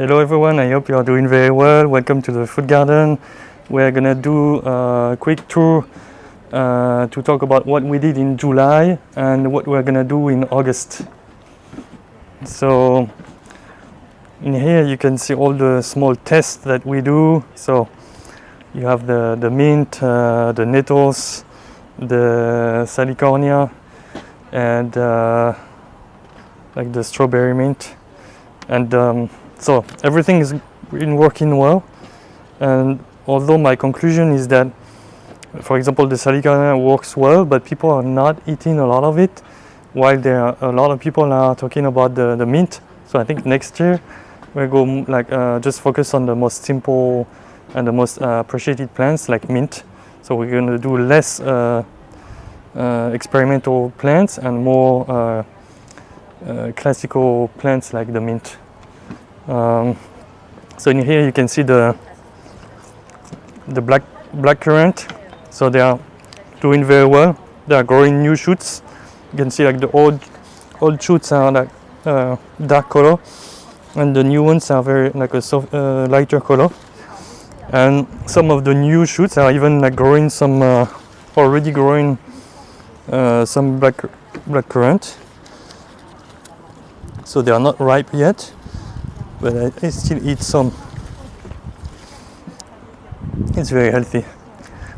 Hello everyone, I hope you are doing very well. Welcome to the food garden. We're gonna do a quick tour to talk about what we did in July and what we're gonna do in August. So in here you can see all the small tests that we do. So you have the mint, the nettles, the salicornia, and like the strawberry mint, and so everything is been working well. And although my conclusion is that, for example, the salicornia works well, but people are not eating a lot of it, while there are a lot of people are talking about the mint. So I think next year we'll go like just focus on the most simple and the most appreciated plants like mint. So we're going to do less experimental plants and more classical plants like the mint. So in here you can see the black currant. So they are doing very well. They are growing new shoots. You can see like the old shoots are like dark color, and the new ones are very like a soft, lighter color. And some of the new shoots are even like growing some already growing some black currant. So they are not ripe yet, but I still eat some. It's very healthy.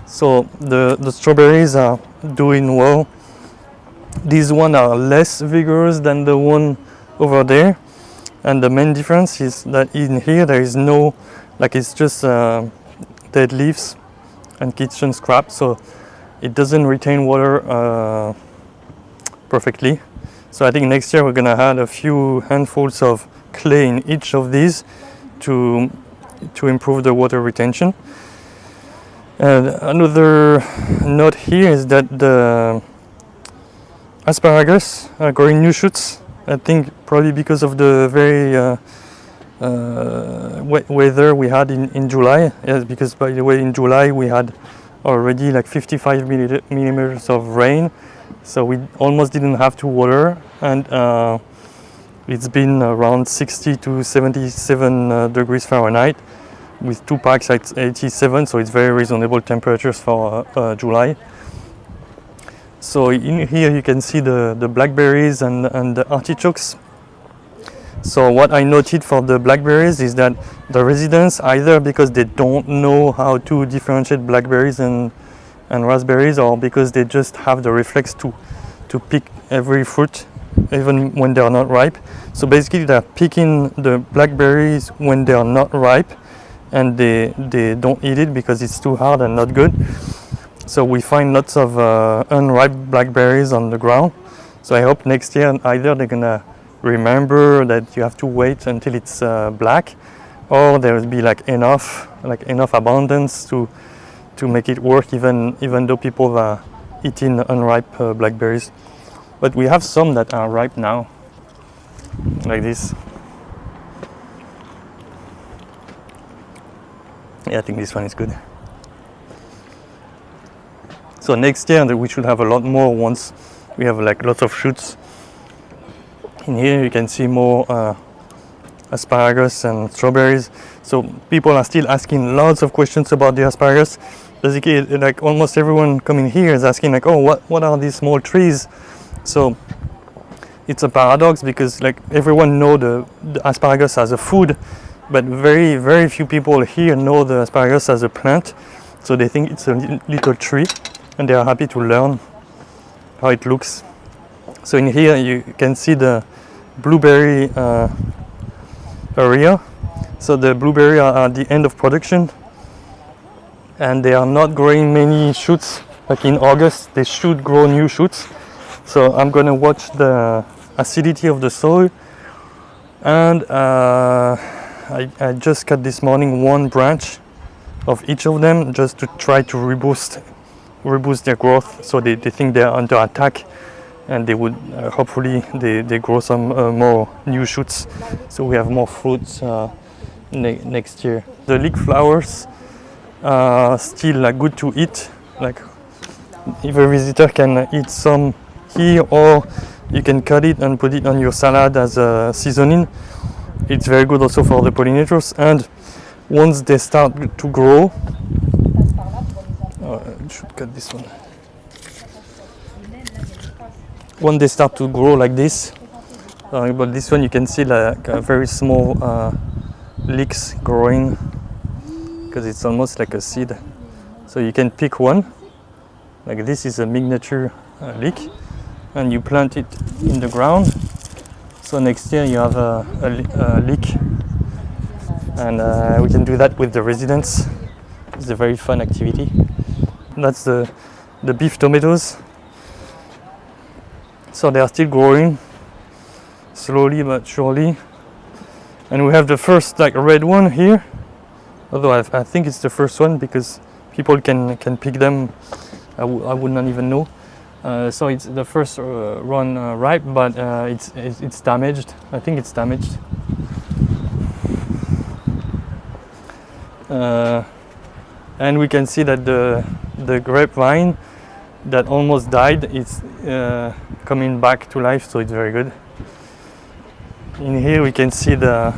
So the strawberries are doing well. These ones are less vigorous than the one over there, and the main difference is that in here there is no, like it's just dead leaves and kitchen scrap, so it doesn't retain water perfectly. So I think next year we're gonna add a few handfuls of clay in each of these to improve the water retention. And another note here is that the asparagus are growing new shoots. I think probably because of the very wet weather we had in July. Yes, because by the way in July we had already like 55 millimeters of rain, so we almost didn't have to water, and it's been around 60 to 77 degrees Fahrenheit with two packs at 87, so it's very reasonable temperatures for July. So in here you can see the blackberries and the artichokes. So what I noted for the blackberries is that the residents, either because they don't know how to differentiate blackberries and raspberries, or because they just have the reflex to pick every fruit even when they are not ripe. So basically they're picking the blackberries when they are not ripe, and they don't eat it because it's too hard and not good. So we find lots of unripe blackberries on the ground. So I hope next year either they're gonna remember that you have to wait until it's black, or there will be like enough abundance to make it work, even though people are eating unripe blackberries. But we have some that are ripe now, like this. Yeah, I think this one is good. So next year we should have a lot more once we have like lots of shoots. In here you can see more asparagus and strawberries. So people are still asking lots of questions about the asparagus. Basically, like almost everyone coming here is asking like, oh, what are these small trees? So it's a paradox, because like everyone know the asparagus as a food, but very, very few people here know the asparagus as a plant. So they think it's a little tree, and they are happy to learn how it looks. So in here you can see the blueberry area. So the blueberry are at the end of production, and they are not growing many shoots. Like in August they should grow new shoots. So I'm going to watch the acidity of the soil, and I just cut this morning one branch of each of them just to try to reboost their growth. So they think they're under attack, and they would hopefully they grow some more new shoots, so we have more fruits next year. The leek flowers are still good to eat. Like if a visitor can eat some here, or you can cut it and put it on your salad as a seasoning. it's very good also for the pollinators. And once they start to grow, I should cut this one. When they start to grow like this, but this one you can see like very small leeks growing, because it's almost like a seed. So you can pick one, like this is a miniature leek, and you plant it in the ground. So next year you have a leek, and we can do that with the residents. It's a very fun activity. That's the beef tomatoes. So they are still growing, slowly but surely. And we have the first like red one here, although I think it's the first one because people can pick them. I would not even know. So it's the first run ripe, but it's damaged. I think it's damaged. And we can see that the grapevine that almost died, it's coming back to life, so it's very good. In here we can see the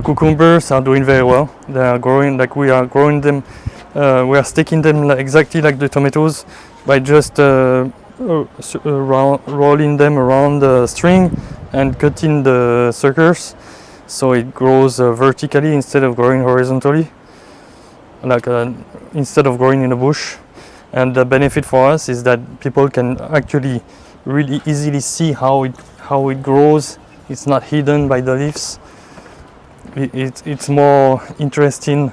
cucumbers are doing very well. They are growing like we are growing them. We are sticking them exactly like the tomatoes by just rolling them around the string and cutting the suckers, so it grows vertically instead of growing horizontally, like instead of growing in a bush. And the benefit for us is that people can actually really easily see how it grows. It's not hidden by the leaves. It's more interesting.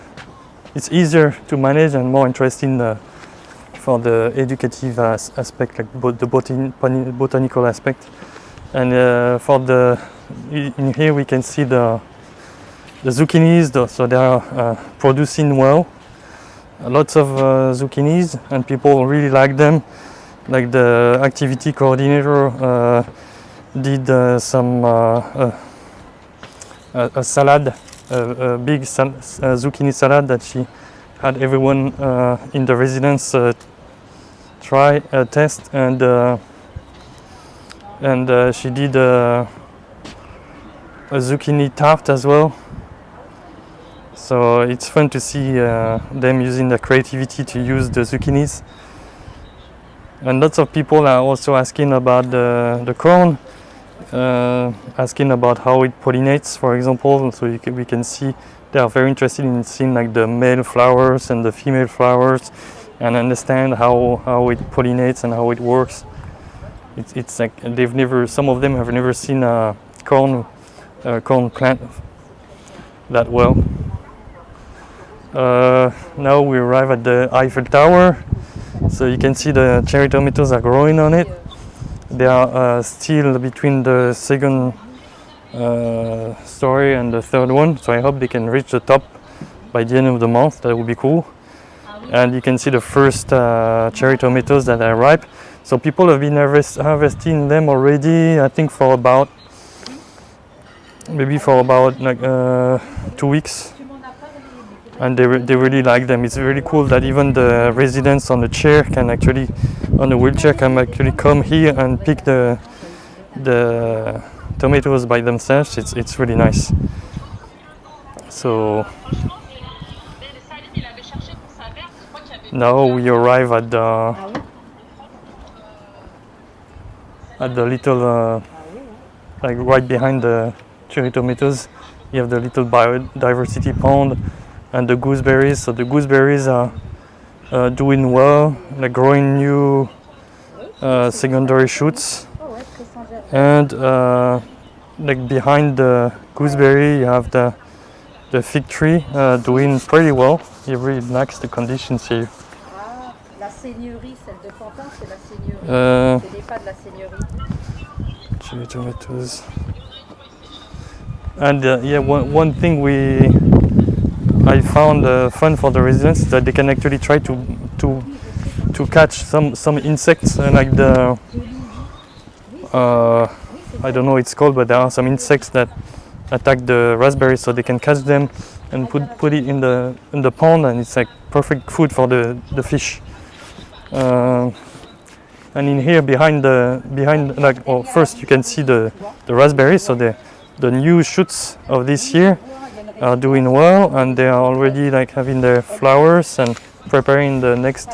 It's easier to manage and more interesting for the educative aspect, like the botanical aspect. And in here we can see the zucchinis, so they are producing well. Lots of zucchinis, and people really like them. Like the activity coordinator did some a salad, a big zucchini salad that she had everyone in the residence try test, and she did a zucchini tart as well. So it's fun to see them using their creativity to use the zucchinis. And lots of people are also asking about the corn, asking about how it pollinates, for example. So we can see they are very interested in seeing like the male flowers and the female flowers, and understand how it pollinates and how it works. It's like some of them have never seen a corn plant that well. Now we arrive at the Eiffel Tower, so you can see the cherry tomatoes are growing on it. They are still between the second story and the third one, so I hope they can reach the top by the end of the month. That would be cool. And you can see the first cherry tomatoes that are ripe. So people have been harvesting them already, I think for about like 2 weeks. And they really like them. It's really cool that even the residents on the wheelchair can actually come here and pick the tomatoes by themselves. It's really nice. So now we arrive at the little like right behind the cherry tomatoes. You have the little biodiversity pond and the gooseberries. So the gooseberries are doing well, like growing new secondary shoots. And like behind the gooseberry, you have the fig tree doing pretty well. It really likes the conditions here. La seigneurie, celle de Pantin, c'est la seigneurie. C'est les pas de la seigneurie. Cherry tomatoes. And yeah, one thing I found fun for the residents is that they can actually try to catch some insects, like the I don't know what it's called, but there are some insects that attack the raspberries, so they can catch them and put it in the pond, and it's like perfect food for the fish. And in here behind like, well, first you can see the raspberries. So the new shoots of this year are doing well, and they are already like having their flowers and preparing the next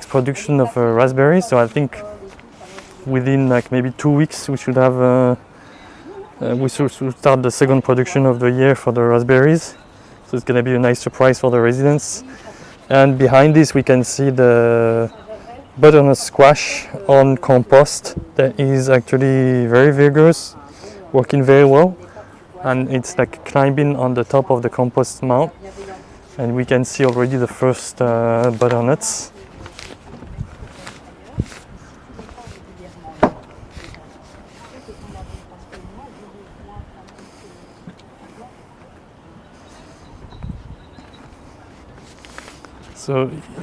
production of raspberries. So I think within like maybe 2 weeks we should have we should start the second production of the year for the raspberries. So it's going to be a nice surprise for the residents. And behind this we can see the butternut squash on compost that is actually very vigorous, working very well, and it's like climbing on the top of the compost mound, and we can see already the first butternuts.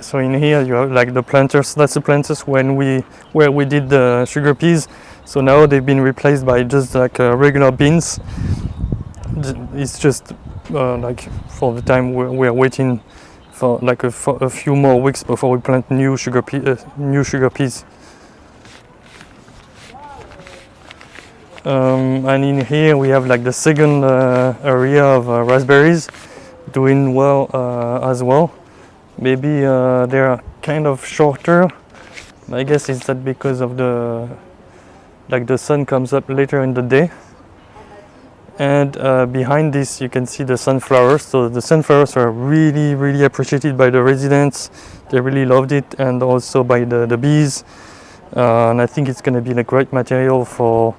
So in here you have like the planters. That's the planters where we did the sugar peas. So now they've been replaced by just like regular beans. It's just like for the time we're waiting for like a few more weeks before we plant new sugar peas. And in here we have like the second area of raspberries doing well as well. Maybe they are kind of shorter. I guess it's that because of the sun comes up later in the day. And behind this you can see the sunflowers. So the sunflowers are really appreciated by the residents. They really loved it, and also by the bees. And I think it's going to be a great material for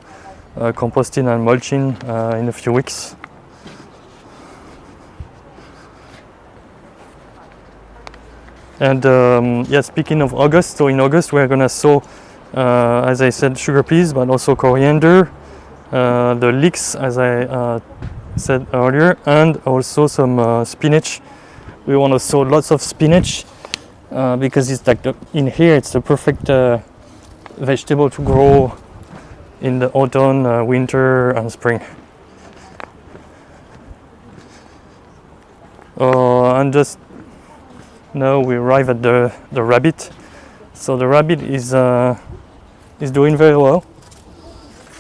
composting and mulching in a few weeks. And yeah, speaking of August, so in August we're gonna sow, as I said, sugar peas, but also coriander, the leeks, as I said earlier, and also some spinach. We want to sow lots of spinach because it's like in here it's the perfect vegetable to grow in the autumn, winter, and spring. And just now we arrive at the rabbit. So the rabbit is doing very well.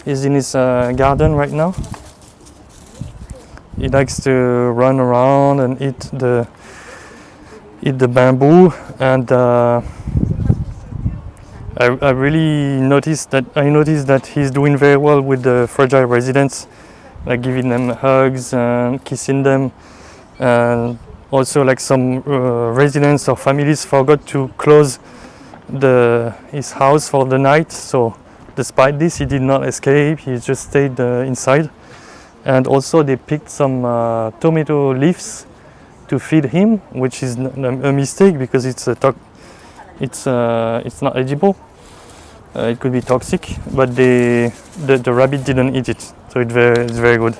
He's in his garden right now. He likes to run around and eat the bamboo, and I really noticed that he's doing very well with the fragile residents, like giving them hugs and kissing them. And also, like some residents or families forgot to close his house for the night. So despite this, he did not escape. He just stayed inside. And also they picked some tomato leaves to feed him, which is a mistake because it's not edible. It could be toxic, but the rabbit didn't eat it, so it's very good.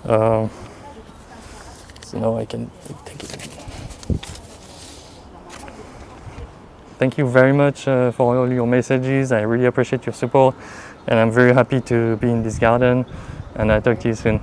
So now I can take it. Thank you very much for all your messages. I really appreciate your support, and I'm very happy to be in this garden, and I'll talk to you soon.